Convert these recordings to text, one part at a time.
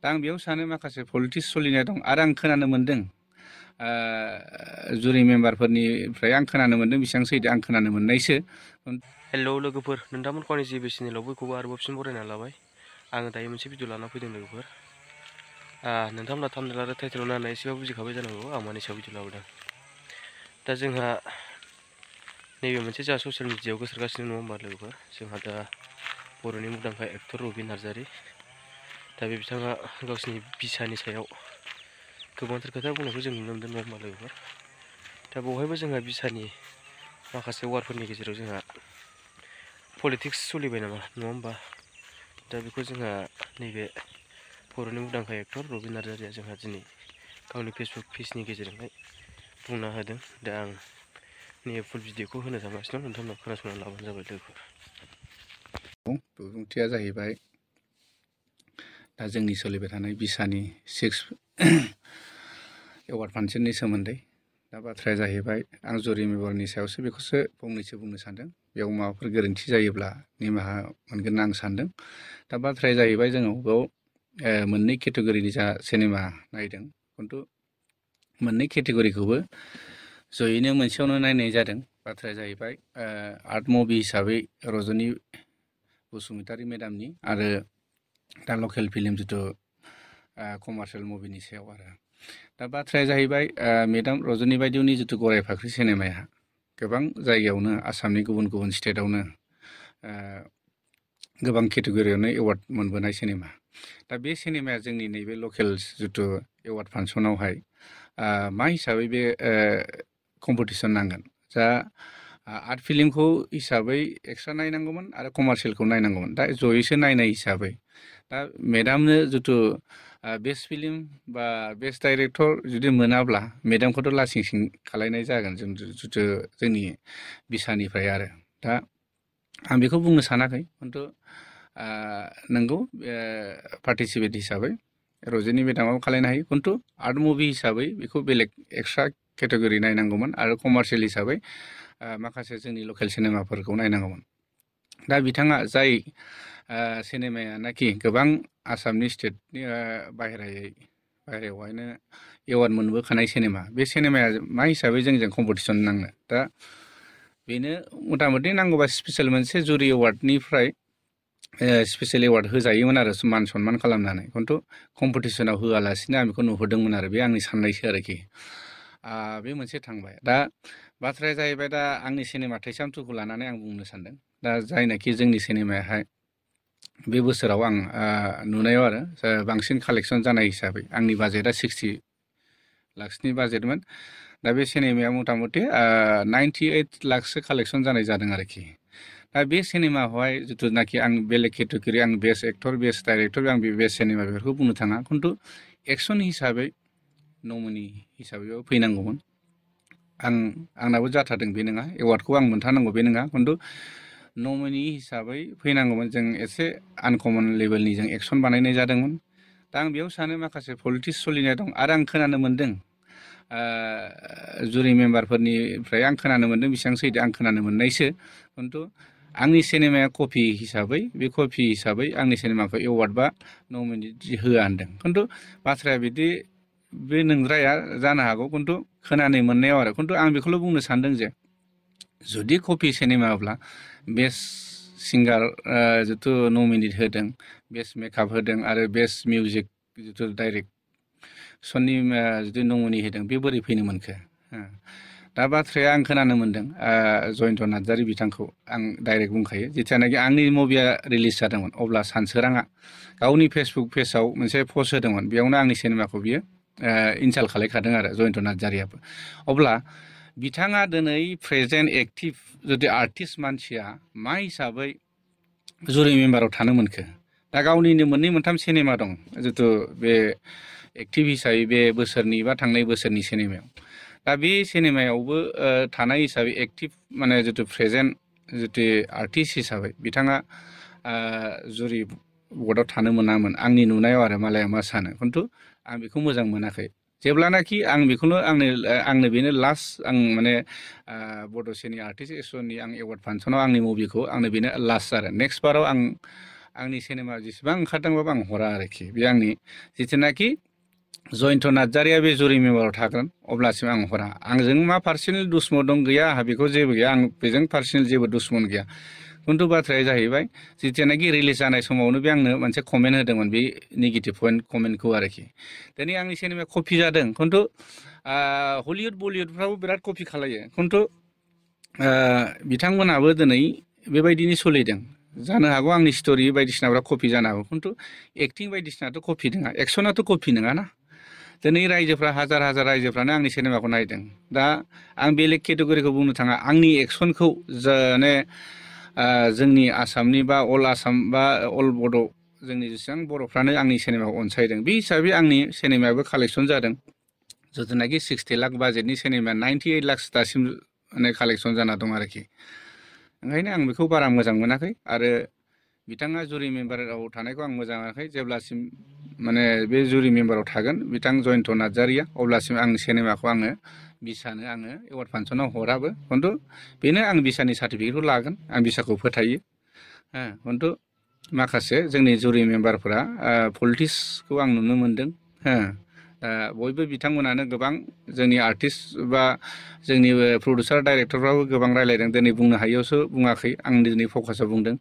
दा आं बेयाव सानो माखासे पलिटिक्स सोलिनाय दं आरो आं खोनानो मोनदों जुरि मेम्बारफोरनिफ्राय आं खोनानो मोनदों बेसेबां सैथो आं खोनानो मोननायसो। हेलौ लोगोफोर, नोंथांमोनखौ आंनि जिबि चेनेलाव बयखौबो आरोबाव फिन बरायना लाबाय। आङो दायो मोनसे भिडिअ लाना फैदों लोगोफोर। नोंथांमोना थाम्बनेल आरो टाइटेलाव नायनानै एसेबाबो बुजिखाबाय जानांगौ आं मानि सायाव भिडिअ लाबोदों। दा जोंहा नैबे मोनसे जा ससियेल मिडियायाव गोसारगासिनो नङा होमबा लोगोफोर, जोंहा दा बर'नि मुंदांखा एक्टर रबिन नार्जारि। दा बे बिथाङा गावसिनि बिसानि सायाव गोबांथार खोथा बुंनायखौ जों नुनो मोनदों नङा होमबा लोगोफोर। दा बेवहायबो जोंहा बिसानि माखासे वारफोरनि गेजेराव जोंहा पलिटिक्स सोलिबाय नामा नङा होमबा। दा बेखौ जोंहा नैबे बर'नि मुंदांखा एक्टर रबिन नार्जारिया जोंहा दिनै गावनि फेसबुक पेजनि गेजेरजोंहाय बुंना होदों। दा आं नैबे फुल भिडिअखौ होनो थांगासिनो दं, नोंथांमोना खोनासंनानै लाबानो जाबाय लोगोफोर। बिबुंथिया जाहैबाय दा जोंनि सोलिबाय थानाय बिसानि 6 एवार्ड फांसननि सोमोन्दै। दा बाथ्राया जाहैबाय आं जुरि मेम्बारनि सायावसो बेखौसो फंनैसो बुंनो सानदों। बेयाव माबाफोर गोरोन्थि जायोब्ला निमाहा मोनगोन आं सानदों। दा बाथ्राया जाहैबाय जोङो बेयाव मोननै केटेगरिनि जा सिनेमा नायदों, खिन्थु मोननै केटेगरिखौबो जयैनो मोनसेयावनो नायनाय जादों। बाथ्राया जाहैबाय आर्ट मुभि हिसाबै रजनी बसुमतारी मेडामनि आरो दा लकेल फिल्म जिथु कमार्शियेल मुभिनि सायाव आरो। दा बाथ्राया जाहैबाय मेडाम रजनी बायदिनि जिथु गराय फाख्रि सिनेमाया गोबां जायगायावनो आसामनि गुबुन गुबुन स्टेटआवनो गोबां केटेगरियावनो एवार्ड मोनबोनाय सिनेमा। दा बे सिनेमाया जोंनि नैबे लकेल जिथु एवार्ड फांसनावहाय मा हिसाबै बे कम्पिटिसन नांगोन। जा आर्ट फिल्मखौ हिसाबै एक्सट्रा नायनांगौमोन आरो कमार्शियेलखौ नायनांगौमोन। दा जयैसो नायनाय हिसाबै दा मेडामनो जिथु बेस्ट फिल्म बा बेस्ट डाइरेक्टर जुदि मोनाब्ला मेडामखौथ' लासिं सिं खालायनाय जागोन जों जिथु जोंनि बिसानिफ्राय आरो। दा आं बेखौ बुंनो सानाखै, खिन्थु नंगौ पार्टिसिपेट हिसाबै रजनी मेडामाबो खालायनो हायो, खिन्थु आर्ट मुभि हिसाबै बेखौ बेलेग एक्सट्रा केटेगरि नायनांगौमोन आरो कमार्शियेल हिसाबै माखासे जोंनि लकेल सिनेमाफोरखौ नायनांगौमोन। दा बिथाङा जाय सिनेमायानाखि गोबां आसामनि स्टेटनि बाहेरायावहायनो एवार्ड मोनबोखानाय सिनेमा, बे सिनेमाया मा हिसाबै जोंजों कम्पिटिसन नांनो। दा बेनो मथा मथि नांगौबा स्पेसियेल मोनसे जुरि एवार्डनिफ्राय स्पेसियेल एवार्ड होजायोमोन आरो मान सनमान खालामनानै, खिन्थु कम्पिटिसनाव होआलासिनो आं बेखौ नुहुरदोंमोन आरो। बे आंनि साननायसो आरोखि। बे मोनसे थांबाय। दा बाथ्राया जाहैबाय दा आंनि सिनेमा थैसाम 2खौ लानानै आं बुंनो सानदों। दा जायनाखि जोंनि सिनेमायाहाय बे बोसोराव आं नुनायाव आरो बांसिन कालेकसन जानाय हिसाबै आंनि बाजेटआ 60 लाखसनि बाजेटमोन। दा बे सिनेमाया मथा मथि 98 लाखसो कालेकसन जानाय जादों आरोखि। दा बे सिनेमाखौहाय जिथुनाखि आं बेलेग केटेगरि, आं बेस्ट एक्टर बेस्ट डाइरेक्टर आं बे बेस्ट सिनेमा बेफोरखौ बुंनो थाङा, खिन्थु एक्सन हिसाबै नमिनि हिसाबैबाबो फैनांगौमोन। आंनाबो जाथारदों बे नङा, एवार्डखौ आं मोनथारनांगौ बे नङा, खिन्थु नमिनि हिसाबै फैनांगौमोन। जों एसे आनकमन लेभेलनि जों एक्सन बानायनाय जादोंमोन। दा आं बेयाव सानो माखासे पलिटिक्स सोलिनाय दं आरो आं खोनानो मोनदों जुरि मेम्बारफोरनिफ्राय आं खोनानो मोनदों बेसेबां सैथो आं खोनानो मोननायसो, खिन्थु आंनि सिनेमाया कपि हिसाबै बे कपि हिसाबै आंनि सिनेमाखौ एवार्ड बा नमिनेट होआ होनदों। खिन्थु बाथ्राया बिदि बे नंद्राया जानो हागौ, खिन्थु खोनानो मोननायाव आरो। खिन्थु आं बेखौल' बुंनो सानदों जे जुदि कपि सिनेमाब्ला बेस्ट सिंगार जिथु नमिनेट होदों, बेस्ट मेकआप होदों आरो बेस्ट मिउजिक जिथु डाइरेक्सननि जुदि नमिनि होदों, बे बोरै फैनो मोनखो। दा बाथ्राया आं खोनानो मोनदों जयन्त नार्जारि बिथांखौ आं डाइरेक्ट बुंखायो, जिथियानाखि आंनि मुभिया रिलिज जादोंमोन अब्ला सानसोराङा गावनि फेसबुक पेजाव मोनसे पस्ट होदोंमोन। बेयावनो आंनि सिनेमाखौ बियो इनसाल्ट खालायखादों आरो जयन्त नार्जारियाबो। अब्ला बिथाङा दिनै प्रेजेन्ट एक्टिभ जुदि आर्टिस्ट मानसिया मा हिसाबै जुरि मेम्बाराव थानो मोनखो। दा गावनिनो मोननै मोनथाम सिनेमा दं जिथु बे एक्टिभ हिसाबै बे बोसोरनि बा थांनाय बोसोरनि सिनेमायाव। दा बे सिनेमायावबो थानाय हिसाबै एक्टिभ माने जिथु प्रेजेन्ट जिथु आर्टिस्ट हिसाबै बिथाङा जुरि बर्डआव थानो मोनामोन आंनि नुनायाव आरो। मालाया मा सानो, खिन्थु आं बेखौ मोजां मोनाखै। जेब्लानाखि आं बेखौनो आंनो बेनो लास्ट आं माने बड'सेनि आर्टिस्ट एस'सियेसननि आं एवार्ड फांसनाव आंनि मुभिखौ आंनो बेनो लास्ट आरो। नेक्स्ट बाराव आं आंनि सिनेमा जेसेबां ओंखारदोंबाबो आं हरा आरोखि बे आंनि जिथुनाखि जयन्त नार्जारिया बे जुरि मेम्बाराव थागोन अब्लासिम आं हरा आंजों मा पार्सनेल दुस्मन दं गैया आंहा बेखौ जेबो गैया आं बेजों पार्सनेल जेबो दुस्मन गैया खिन्थु बाथ्राया जाहैबाय जितियानाखि रिलिज जानाय समावनो बे आंनो मोनसे कमेन्ट होदोंमोन बे नेगेटिभ कमेन्टखौ आरोखि दिनै आंनि सिनेमाया कपि जादों खिन्थु हलिउड बलिउडफ्राबो बिराद कपि खालायो खिन्थु बिथांमोनाबो दिनै बेबायदिनो सोलिदों जानो हागौ आंनि स्ट'रि बायदिसिनाफ्रा कपि जानो हागौ खिन्थु एक्टिं बायदिसिनाथ' कपि नङा एक्सनाथ' कपि नङाना दिनै रायजोफ्रा हाजार हाजार रायजोफ्रानो आंनि सिनेमाखौ नायदों दा आं बेलेग केटेगरिखौ बुंनो थाङा आंनि एक्सनखौ माने जोंनि आसामनि बा अल आसाम बा अल बड' जोंनि जेसेबां बर'फ्रानो आंनि सिनेमाखौ अनसायदों बे हिसाबै आंनि सिनेमायाबो कालेक्सन जादों जिथुनाखि 60 लाख बाजेटनि सिनेमाया 98 लाख दासिम माने कालेक्सन जाना दं आरोखि ओंखायनो आं बेखौ बारा मोजां मोनाखै आरो बिथाङा जुरि मेम्बाराव थानायखौ आं मोजां मोनाखै जेब्लासिम माने बे जुरि मेम्बाराव थागोन बिथां जयन्त नार्जारिया अब्लासिम आंनि सिनेमाखौ आङो बिसानो आङो एवार्ड फांसनाव हराबो खिन्थु बेनो आं बिसानि सार्टिफिकेटखौ लागोन आं बिसाखौ फोथायो खिन्थु माखासे जोंनि जुरि मेम्बारफोरा पलिटिक्सखौ आं नुनो मोनदों बयबो बिथांमोनानो गोबां जोंनि आर्टिस्ट बा जोंनि प्रडिउसार डाइरेक्टरफ्राबो गोबां रायलायदों दिनै बुंनो हायैयावसो बुङाखै आं दिनै फकासाव बुंदों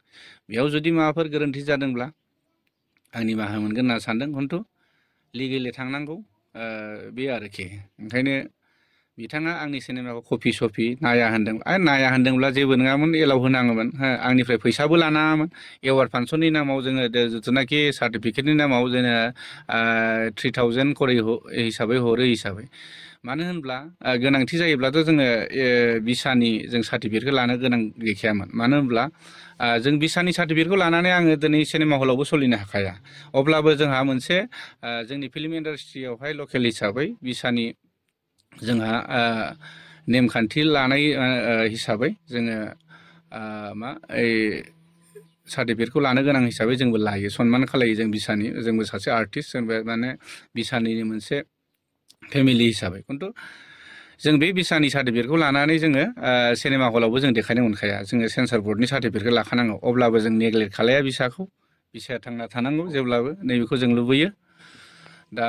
बेयाव जुदि माबाफोर गोरोन्थि जादोंब्ला आं निमाहा मोनगोन होनना सानदों खिन्थु लिगेलि थांनांगौ बे आरोखि ओंखायनो बिथाङा आंनि सिनेमाखौ कपि सपि नाया होनदों नाया होनदोंब्ला जेबो नङामोन एलाउ होनाङोमोन आंनिफ्राय फैसाबो लानाङामोन एवार्ड फांसननि नामाव जोङो जिथुनाखि सार्टिफिकेटनि नामाव जोङो 3000 करि हिसाबै हरो हिसाबै मानो होनब्ला गोनांथि जायोब्लाथ' जोङो बिसानि जों सार्टिफिकेटखौ लानो गोनां गैखायामोन मानो होनब्ला जों बिसानि सार्टिफिकेटखौ लानानै आङो दिनै सिनेमा हलावबो सोलिनो हाखाया अब्लाबो जोंहा मोनसे जोंनि फिल्म इन्डास्ट्रियावहाय लकेल हिसाबै बिसानि जोंहा नेमखान्थि लानाय हिसाबै जोङो मा सार्टिफिकेटखौ लानो गोनां हिसाबै जोंबो लायो सनमान खालायो जों बिसानि जोंबो सासे आर्टिस्ट जोंबो माने बिसानिनि मोनसे फेमिलि हिसाबै खिन्थु जों बे बिसानि सार्टिफिकेटखौ लानानै जोङो सिनेमा हलावबो जों देखायनो मोनखाया जोङो सेन्सार बर्डनि सार्टिफिकेटखौ लाखानांगौ अब्लाबो जों नेग्लेक्ट खालाया बिसाखौ बिसाया थांना थानांगौ जेब्लाबो नैबेखौ जों लुबैयो दा